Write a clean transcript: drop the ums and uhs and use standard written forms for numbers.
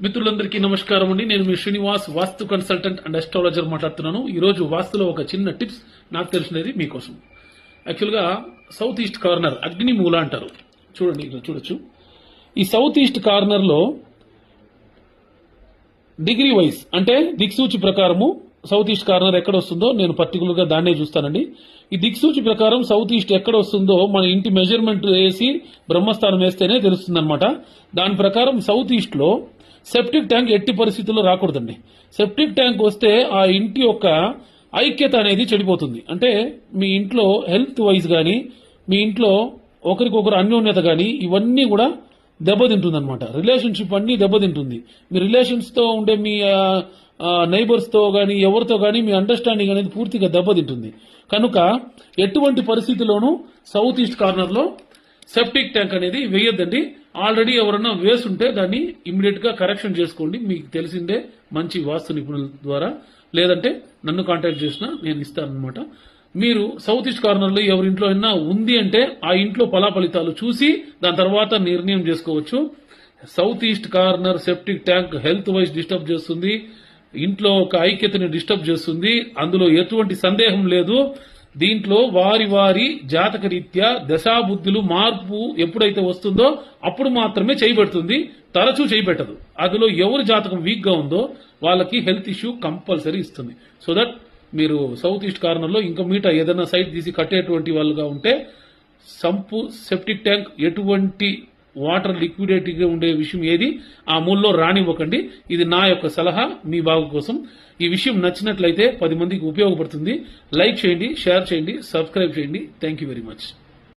మిత్రులందరికీ నమస్కారం అండి. నేను మీ శ్రీనివాస్, వాస్తు కన్సల్టెంట్ అండ్ అస్ట్రాలజర్ మాట్లాడుతున్నాను. ఈ రోజు వాస్తులో ఒక చిన్న టిప్స్ నాకు తెలిసినది మీకోసం. యాక్చువల్గా సౌత్ ఈస్ట్ కార్నర్ అగ్ని మూల అంటారు. చూడండి, ఇక్కడ చూడొచ్చు. ఈ సౌత్ ఈస్ట్ కార్నర్ లో డిగ్రీ వైజ్ అంటే దిక్సూచి ప్రకారము సౌత్ ఈస్ట్ కార్నర్ ఎక్కడ వస్తుందో నేను పర్టికులర్ గా దాన్నే చూస్తానండి. ఈ దిక్సూచి ప్రకారం సౌత్ ఈస్ట్ ఎక్కడ వస్తుందో మన ఇంటి మెజర్మెంట్ వేసి బ్రహ్మస్థానం వేస్తేనే తెలుస్తుంది అనమాట. దాని ప్రకారం సౌత్ ఈస్ట్ లో సెప్టిక్ ట్యాంక్ ఎట్టి పరిస్థితుల్లో రాకూడదండి. సెప్టిక్ ట్యాంక్ వస్తే ఆ ఇంటి యొక్క ఐక్యత అనేది చెడిపోతుంది. అంటే మీ ఇంట్లో హెల్త్ వైజ్ గానీ, మీ ఇంట్లో ఒకరికొకరు అన్యోన్యత గానీ ఇవన్నీ కూడా దెబ్బతింటుంది అనమాట. రిలేషన్షిప్ అన్ని దెబ్బతింటుంది. మీ రిలేషన్స్ తో ఉండే మీ నైబర్స్ తో గానీ ఎవరితో గానీ మీ అండర్స్టాండింగ్ అనేది పూర్తిగా దెబ్బతింటుంది. కనుక ఎటువంటి పరిస్థితిలోనూ సౌత్ ఈస్ట్ కార్నర్ లో సెప్టిక్ ట్యాంక్ అనేది వేయొద్దండి. ఆల్రెడీ ఎవరన్నా వేసుంటే దాన్ని ఇమ్మీడియట్ గా కరెక్షన్ చేసుకోండి. మీకు తెలిసిందే మంచి వాస్తు నిపుణుల ద్వారా, లేదంటే నన్ను కాంటాక్ట్ చేసినా నేను ఇస్తానన్నమాట. మీరు సౌత్ ఈస్ట్ కార్నర్ లో ఎవరింట్లో అయినా ఉంది అంటే ఆ ఇంట్లో ఫలాఫలితాలు చూసి దాని తర్వాత నిర్ణయం చేసుకోవచ్చు. South east corner septic tank health wise disturb చేస్తుంది, ఇంట్లో ఒక ఐక్యతని డిస్టర్బ్ చేస్తుంది. అందులో ఎటువంటి సందేహం లేదు. దీంట్లో వారి వారి జాతక రీత్యా దశాబుద్ధులు మార్పు ఎప్పుడైతే వస్తుందో అప్పుడు మాత్రమే చేయబడుతుంది, తరచూ చేయబెట్టదు. అందులో ఎవరి జాతకం వీక్ గా ఉందో వాళ్ళకి హెల్త్ ఇష్యూ కంపల్సరీ ఇస్తుంది. సో దట్ మీరు సౌత్ ఈస్ట్ కార్నర్ లో ఇంకా మీట ఏదైనా సైట్ తీసి కట్టేటువంటి వాళ్ళుగా ఉంటే సంపు సెప్టిక్ ట్యాంక్ ఎటువంటి వాటర్ లిక్విడేటివ్గా ఉండే విషయం ఏది ఆ మూలలో రానివ్వకండి. ఇది నా యొక్క సలహా మీ బాగు కోసం. ఈ విషయం నచ్చినట్లయితే 10 మందికి ఉపయోగపడుతుంది. లైక్ చేయండి, షేర్ చేయండి, సబ్స్క్రైబ్ చేయండి. Thank you very much.